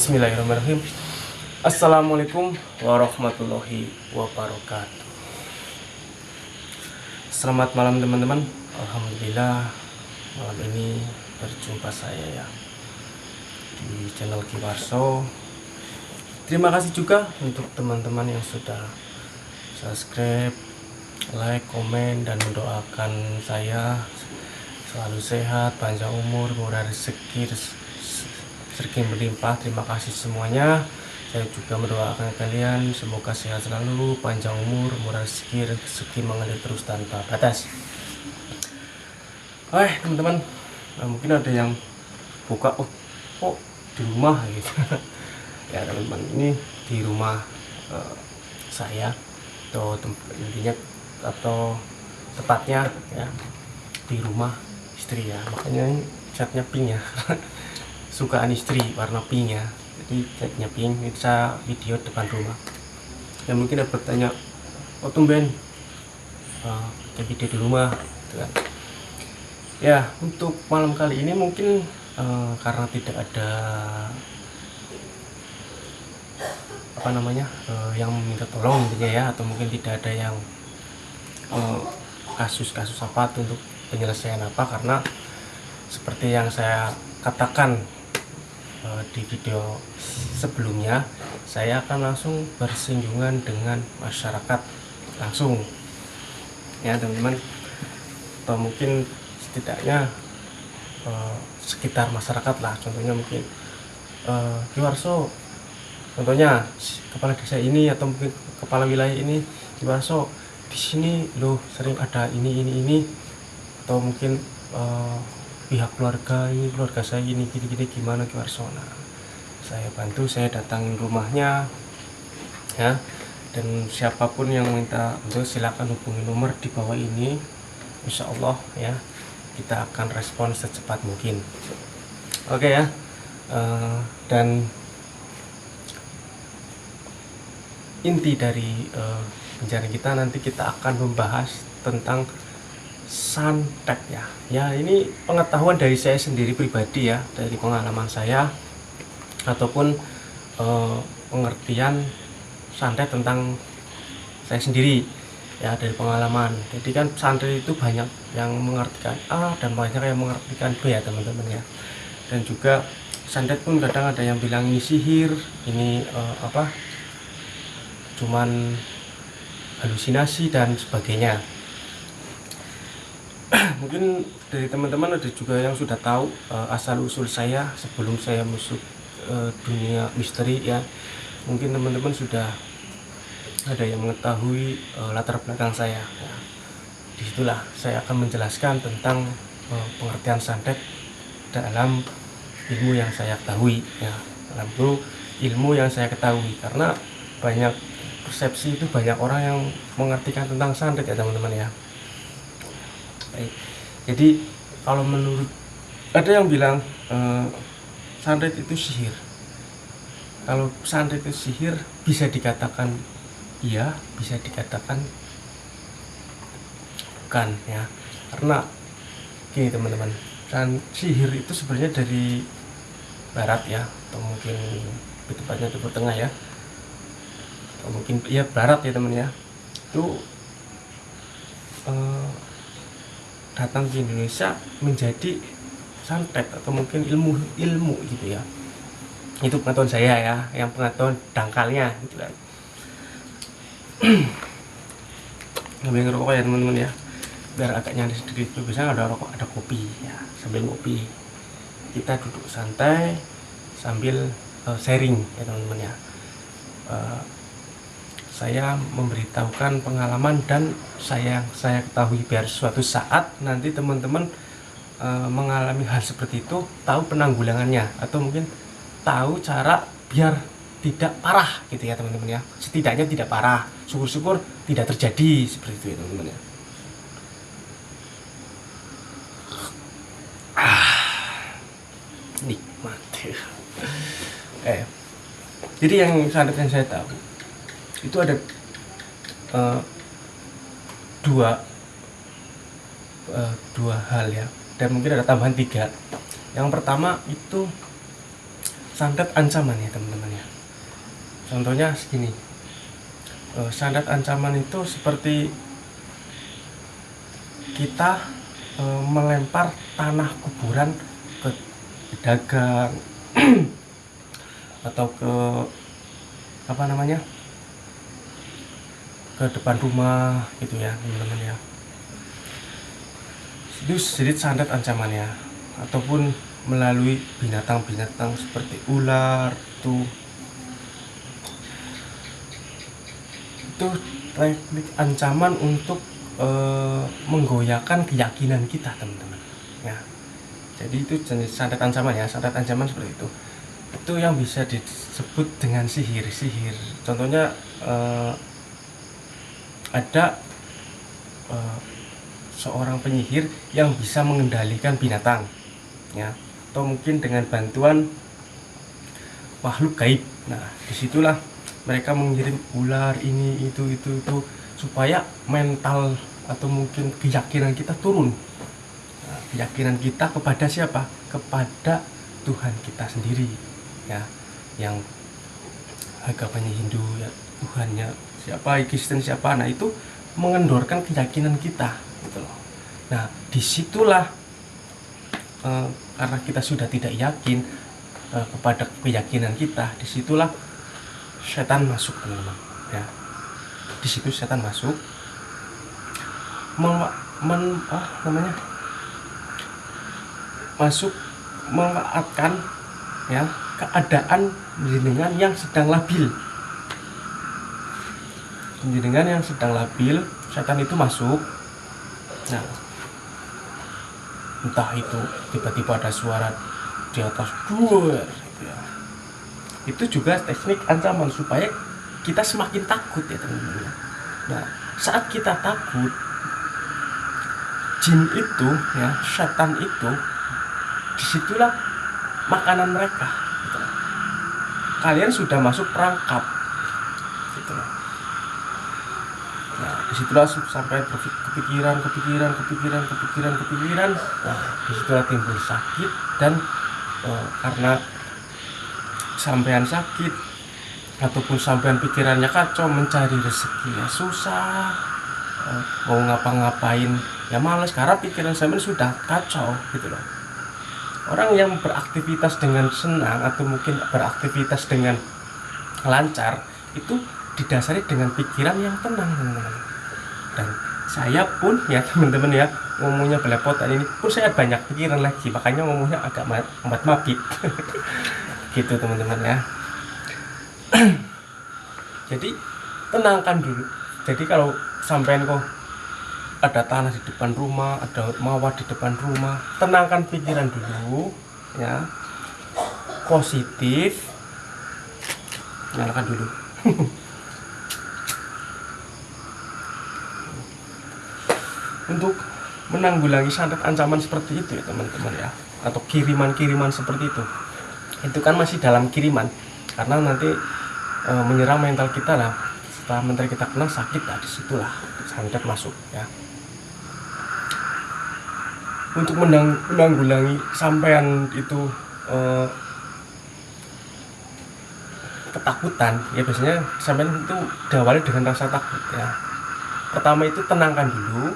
Bismillahirrahmanirrahim. Assalamualaikum warahmatullahi wabarakatuh. Selamat malam teman-teman. Alhamdulillah malam ini berjumpa saya ya di channel Kiwarso. Terima kasih juga untuk teman-teman yang sudah subscribe, like, komen, dan mendoakan saya selalu sehat, panjang umur, murah rezeki, rezeki berlimpah. Terima kasih semuanya. Saya juga mendoakan kalian semoga sehat selalu, panjang umur, murah rezeki mengalir terus tanpa batas. Teman-teman, mungkin ada yang buka kok di rumah gitu. Ya teman-teman, ini di rumah saya atau intinya atau tepatnya ya di rumah istri ya, makanya ini catnya pink ya. Sukaan istri warna pink ya, jadi catnya pink. Ini saya video depan rumah. Ya mungkin ada bertanya, oh tumben video di rumah gitu kan. Ya untuk malam kali ini mungkin karena tidak ada yang meminta tolong intinya ya, atau mungkin tidak ada yang kasus-kasus apa untuk penyelesaian apa, karena seperti yang saya katakan di video sebelumnya, saya akan langsung bersinggungan dengan masyarakat langsung ya teman-teman, atau mungkin setidaknya sekitar masyarakat lah. Contohnya mungkin Kiwarso, contohnya kepala desa ini atau mungkin kepala wilayah ini, Kiwarso di sini loh sering ada ini, atau mungkin pihak keluarga saya ini gini gimana Kiwarso. Nah, saya bantu, saya datangin rumahnya ya, dan siapapun yang minta untuk silakan hubungi nomor di bawah ini. Insya Allah ya kita akan respon secepat mungkin. Oke ya. Dan inti dari penjara kita nanti kita akan membahas tentang santet ya. Ya ini pengetahuan dari saya sendiri pribadi ya, dari pengalaman saya ataupun pengertian santet tentang saya sendiri ya, dari pengalaman. Jadi kan santet itu banyak yang mengartikan A dan banyak yang mengartikan B ya teman-teman ya. Dan juga santet pun kadang ada yang bilang ini sihir, ini cuman halusinasi dan sebagainya. Mungkin dari teman-teman ada juga yang sudah tahu asal usul saya sebelum saya masuk dunia misteri ya. Mungkin teman-teman sudah ada yang mengetahui latar belakang saya ya. Disitulah saya akan menjelaskan tentang pengertian santet dalam ilmu yang saya ketahui ya, dalam ilmu yang saya ketahui, karena banyak persepsi itu, banyak orang yang mengartikan tentang santet ya teman-teman ya. Jadi kalau menurut ada yang bilang santet itu sihir. Kalau santet itu sihir bisa dikatakan iya, bisa dikatakan bukan ya. Karena gini teman-teman, sihir itu sebenarnya dari barat ya, atau mungkin lebih tepatnya Timur Tengah ya, atau mungkin ya barat ya teman ya. Itu datang ke Indonesia menjadi santet atau mungkin ilmu gitu ya. Itu pengetahuan saya ya, yang pengetahuan dangkalnya gitu kan. Sambil ngerokok ya teman-teman ya, biar agak nyantai sedikit. Biasanya ada rokok, ada kopi ya. Sambil ngopi kita duduk santai sambil sharing ya teman-teman ya. Saya memberitahukan pengalaman dan saya ketahui, biar suatu saat nanti teman-teman mengalami hal seperti itu tahu penanggulangannya, atau mungkin tahu cara biar tidak parah gitu ya teman-teman ya. Setidaknya tidak parah, syukur-syukur tidak terjadi seperti itu ya teman-teman ya. Nikmat. Jadi yang santet yang saya tahu itu ada dua hal ya, dan mungkin ada tambahan tiga. Yang pertama itu santet ancaman ya teman-teman ya. Contohnya segini, santet ancaman itu seperti kita melempar tanah kuburan ke pedagang atau ke ke depan rumah gitu ya teman-teman ya. Itu jadi santet ancamannya, ataupun melalui binatang-binatang seperti ular itu teknik ancaman untuk menggoyahkan keyakinan kita teman-teman ya. Jadi itu jenis santet ancaman ya. Santet ancaman seperti itu yang bisa disebut dengan sihir. Contohnya ada seorang penyihir yang bisa mengendalikan binatang ya, atau mungkin dengan bantuan makhluk gaib. Nah disitulah mereka mengirim ular ini itu supaya mental atau mungkin keyakinan kita turun. Nah, keyakinan kita kepada siapa? Kepada Tuhan kita sendiri ya, yang agamanya Hindu ya, Tuhannya siapa, Kristen siapa. Nah itu mengendorkan keyakinan kita gitu loh. Nah disitulah karena kita sudah tidak yakin kepada keyakinan kita, disitulah setan masuk teman-teman ya. Di situ setan masuk memanfaatkan ya keadaan jenengan yang sedang labil. Jenengan yang sedang labil, setan itu masuk. Nah entah itu tiba-tiba ada suara di atas gitu ya. Itu juga teknik ancaman supaya kita semakin takut ya teman-teman. Nah saat kita takut, jin itu ya, setan itu, disitulah makanan mereka gitu. Kalian sudah masuk perangkap gitu. Nah disitulah sampai kepikiran. Nah disitulah timbul sakit. Dan karena sampean sakit ataupun sampean pikirannya kacau, mencari rezekinya susah, mau ngapa-ngapain ya males karena pikiran sampean sudah kacau gitu loh. Orang yang beraktivitas dengan senang atau mungkin beraktivitas dengan lancar itu didasari dengan pikiran yang tenang teman-teman. Dan saya pun ya teman-teman ya, ngomongnya belepotan ini pun saya banyak pikiran lagi, makanya ngomongnya agak mabit gitu teman-teman ya. Jadi tenangkan dulu. Jadi kalau sampean kok ada tanah di depan rumah, ada mawar di depan rumah, tenangkan pikiran dulu ya, positif, nyalakan dulu. Untuk menanggulangi santet ancaman seperti itu ya teman-teman ya, atau kiriman-kiriman seperti itu kan masih dalam kiriman, karena nanti menyerang mental kita lah. Setelah mental kita kena sakit, nah disitulah santet masuk ya. Untuk menanggulangi sampean itu ketakutan ya, biasanya sampean itu diawali dengan rasa takut ya. Pertama itu tenangkan dulu,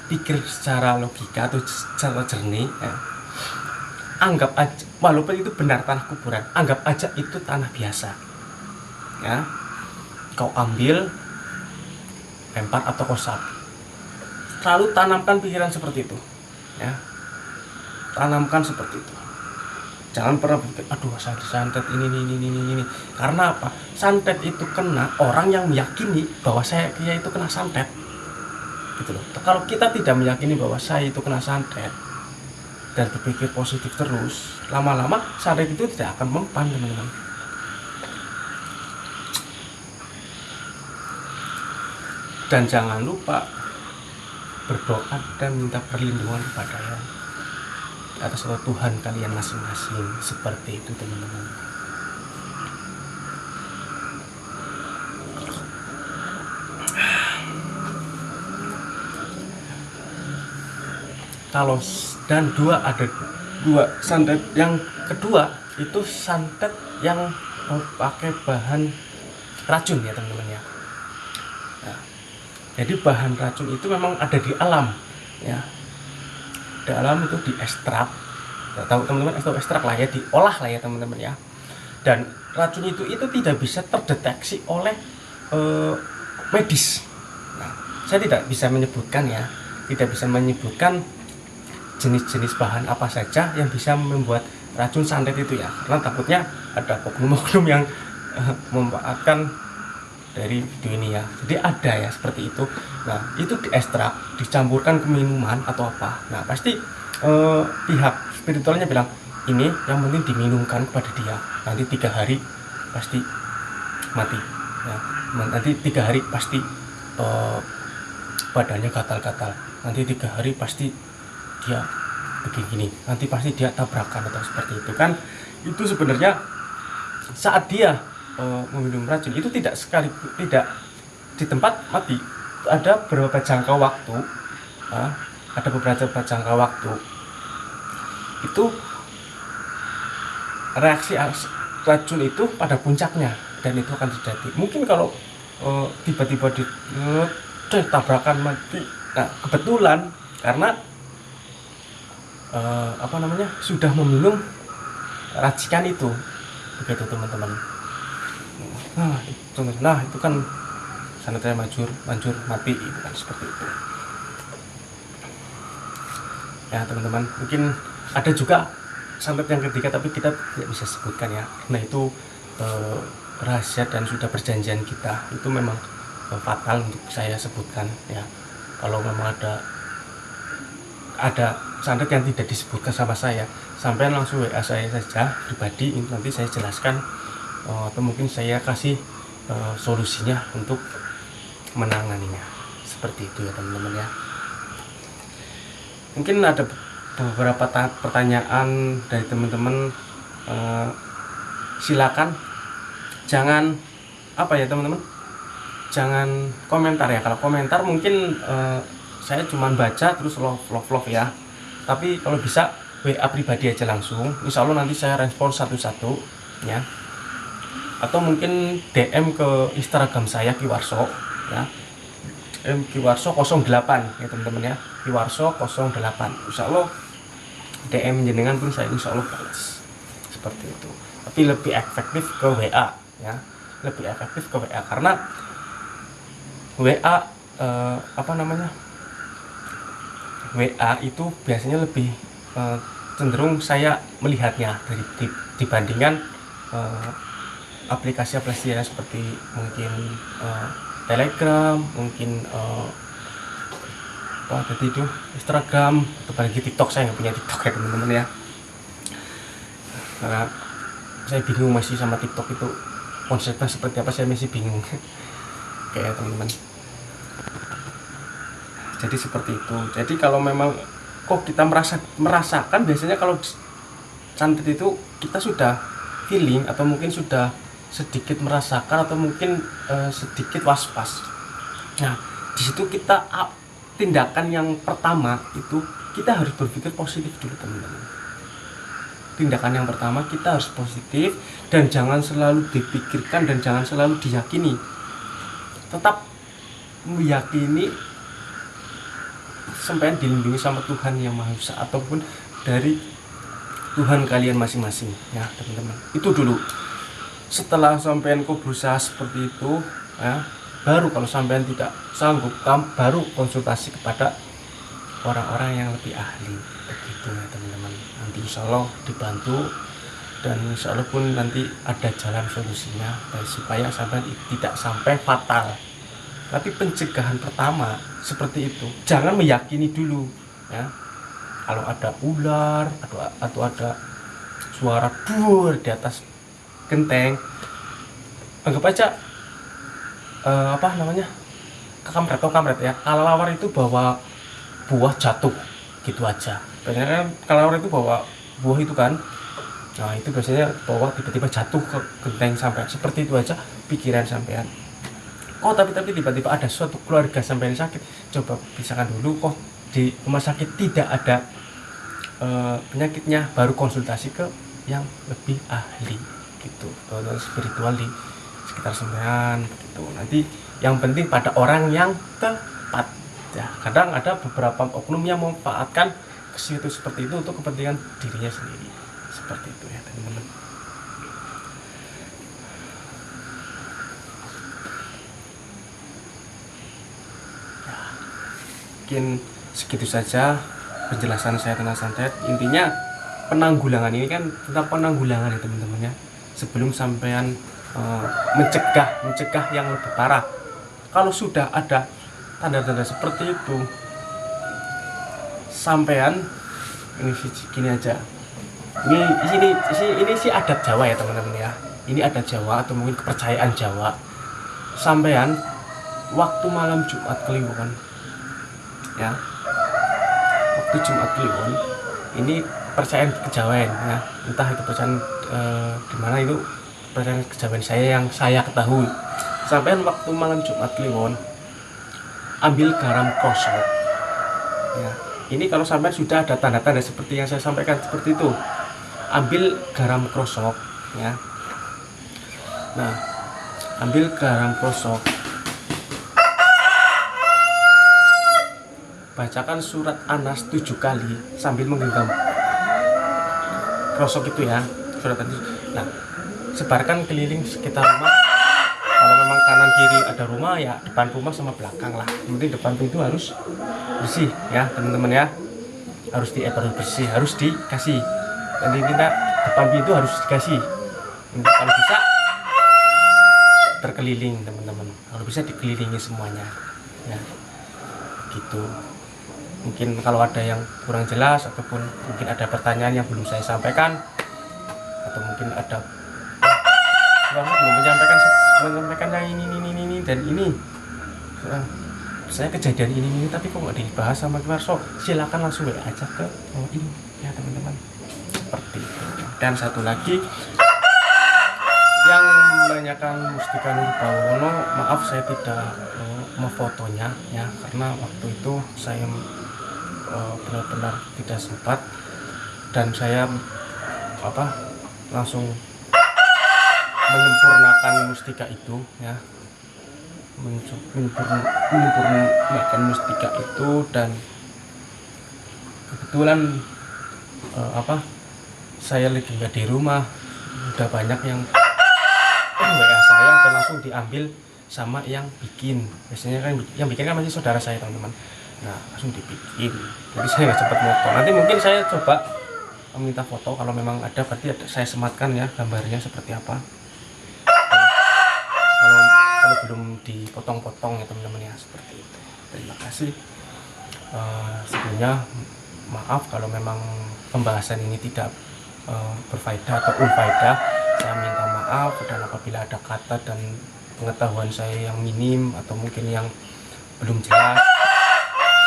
pikir secara logika atau secara jernih ya. Anggap aja, walaupun itu benar tanah kuburan, anggap aja itu tanah biasa ya. Kau ambil, lempar atau kau sapu. Selalu tanamkan pikiran seperti itu ya. Tanamkan seperti itu. Jangan pernah berpikir, aduh santet ini. Karena apa? Santet itu kena orang yang meyakini bahwa saya itu kena santet gitu loh. Kalau kita tidak meyakini bahwa saya itu kena santet dan berpikir positif terus, lama-lama santet itu tidak akan mempan teman-teman. Dan jangan lupa berdoa dan minta perlindungan kepada atas Tuhan kalian masing-masing, seperti itu teman-teman. Kalau dan ada dua santet. Yang kedua itu santet yang pakai bahan racun ya teman-teman ya. Nah, jadi bahan racun itu memang ada di alam ya. Di alam itu diekstrak. Ya, tahu teman-teman itu ekstrak lah ya, diolah lah ya teman-teman ya. Dan racun itu tidak bisa terdeteksi oleh medis. Nah, saya tidak bisa menyebutkan ya, tidak bisa menyebutkan jenis-jenis bahan apa saja yang bisa membuat racun santet itu ya, karena takutnya ada oknum-oknum yang memanfaatkan dari video ini ya. Jadi ada ya seperti itu. Nah, itu diekstrak, dicampurkan ke minuman atau apa. Nah, pasti pihak spiritualnya bilang ini yang penting diminumkan kepada dia. Nanti 3 hari pasti mati. Ya, nanti 3 hari pasti badannya gatal-gatal. Nanti 3 hari pasti dia begini. Nanti pasti dia tabrakan atau seperti itu kan. Itu sebenarnya saat dia meminum racun itu tidak di tempat mati, ada beberapa jangka waktu, ada beberapa jangka waktu itu reaksi racun itu pada puncaknya, dan itu akan terjadi. Mungkin kalau tiba-tiba tabrakan mati, nah kebetulan karena sudah meminum racikan itu, begitu teman-teman. Nah itu kan santetnya manjur mati itu kan, seperti itu ya teman-teman. Mungkin ada juga santet yang ketiga tapi kita tidak bisa sebutkan ya, nah itu rahasia dan sudah perjanjian kita, itu memang fatal untuk saya sebutkan ya. Kalau memang ada santet yang tidak disebutkan sama saya, sampai langsung WA saya saja pribadi, nanti saya jelaskan atau mungkin saya kasih solusinya untuk menanganinya, seperti itu ya teman-teman ya. Mungkin ada beberapa pertanyaan dari teman-teman, silakan jangan teman-teman, jangan komentar ya. Kalau komentar mungkin saya cuma baca terus love ya, tapi kalau bisa WA pribadi aja langsung, insya Allah nanti saya respon satu-satu ya. Atau mungkin DM ke Instagram saya Kiwarso ya, Kiwarso 08 ya teman-teman ya, Kiwarso 08. Insya Allah DM jenengan pun saya insya Allah balas, seperti itu. Tapi lebih efektif ke WA ya, lebih efektif ke WA karena WA WA itu biasanya lebih cenderung saya melihatnya dibandingkan aplikasi-aplikasi seperti mungkin Telegram, mungkin Instagram, atau apalagi TikTok. Saya nggak punya TikTok ya teman-teman ya, karena saya bingung masih sama TikTok itu konsepnya seperti apa, saya masih bingung kayak teman-teman. Jadi seperti itu. Jadi kalau memang kok kita merasakan biasanya kalau santet itu kita sudah feeling atau mungkin sudah sedikit merasakan atau mungkin sedikit was-was. Nah, di situ kita tindakan yang pertama itu kita harus berpikir positif dulu teman-teman. Tindakan yang pertama kita harus positif dan jangan selalu dipikirkan dan jangan selalu diyakini. Tetap meyakini sampai dilindungi sama Tuhan Yang Maha Esa ataupun dari Tuhan kalian masing-masing ya teman-teman. Itu dulu. Setelah sampean kok berusaha seperti itu ya, baru kalau sampean tidak sanggup, baru konsultasi kepada orang-orang yang lebih ahli, begitu ya teman-teman. Nanti insya Allah dibantu dan insya Allah pun nanti ada jalan solusinya supaya sampean tidak sampai fatal. Tapi pencegahan pertama seperti itu, jangan meyakini dulu ya. Kalau ada ular atau ada suara dur di atas genteng, anggap aja kamret ya. Kelelawar itu bawa buah jatuh gitu aja. Biasanya kan kelelawar itu bawa buah itu kan. Nah itu biasanya bawa tiba-tiba jatuh ke genteng sampai seperti itu aja pikiran sampean. Oh tapi tiba-tiba ada suatu keluarga sampean sakit, coba pisahkan dulu. Di rumah sakit tidak ada penyakitnya, baru konsultasi ke yang lebih ahli gitu, atau spiritual di sekitar sampean gitu. Nanti yang penting pada orang yang tepat ya. Kadang ada beberapa oknum yang memanfaatkan ke situ seperti itu untuk kepentingan dirinya sendiri, seperti itu ya teman-teman. Ya, mungkin segitu saja penjelasan saya tentang santet. Intinya penanggulangan ini kan tentang penanggulangan ya teman-teman ya, sebelum sampean mencegah yang lebih parah. Kalau sudah ada tanda-tanda seperti itu, sampean ini gini aja, ini sih adat Jawa ya teman-teman ya, ini adat Jawa atau mungkin kepercayaan Jawa. Sampean waktu malam Jumat Kliwon ya, waktu Jumat Kliwon ini percayaan kejawen ya, entah itu percayaan dimana itu percayaan kejawen saya yang saya ketahui. Sampean waktu malam Jumat Kliwon ambil garam krosok ya. Ini kalau sampean sudah ada tanda-tanda seperti yang saya sampaikan seperti itu, ambil garam krosok ya. Nah, ambil garam krosok, bacakan surat Anas 7 kali sambil menggenggam krosok itu ya, surat Anas. Nah, sebarkan keliling sekitar rumah. Kalau memang kanan kiri ada rumah ya, depan rumah sama belakang lah. Mungkin depan pintu harus bersih ya teman-teman ya, harus bersih, harus dikasih. Nanti kita depan pintu harus dikasih. Kalau bisa terkeliling teman-teman, kalau bisa dikelilingi semuanya ya, gitu. Mungkin kalau ada yang kurang jelas ataupun mungkin ada pertanyaan yang belum saya sampaikan, atau mungkin ada belum menyampaikan yang ini dan ini, saya kejadian ini tapi kok nggak dibahas sama Kiwarso, silakan langsung WA aja ke ini ya teman-teman, seperti itu. Dan satu lagi yang menanyakan Mustika Nurbawono, maaf saya tidak memfotonya ya, karena waktu itu saya benar-benar tidak sempat, dan saya langsung menyempurnakan mustika itu ya, menyempurnakan mustika itu. Dan kebetulan saya lagi nggak di rumah, udah banyak yang WA saya dan langsung diambil sama yang bikin. Biasanya kan yang bikin kan masih saudara saya teman-teman, nah langsung dibikin, jadi saya nggak sempat foto. Nanti mungkin saya coba meminta foto, kalau memang ada berarti saya sematkan ya gambarnya seperti apa. Kalau belum dipotong-potong ya teman-teman ya, seperti itu. Terima kasih. Sebelumnya maaf kalau memang pembahasan ini tidak berfaedah atau unfaedah, saya minta maaf. Dan apabila ada kata dan pengetahuan saya yang minim atau mungkin yang belum jelas,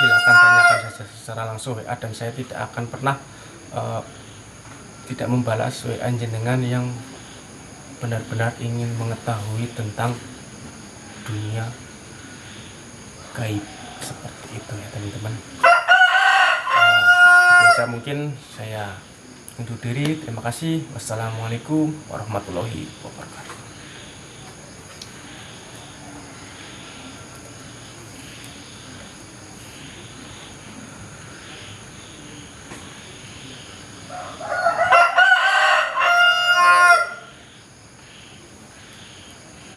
silakan tanyakan saja secara langsung WA, dan saya tidak akan pernah tidak membalas WA jenengan yang benar-benar ingin mengetahui tentang dunia gaib, seperti itu ya teman-teman. Biasa mungkin saya undur diri. Terima kasih. Wassalamualaikum warahmatullahi wabarakatuh.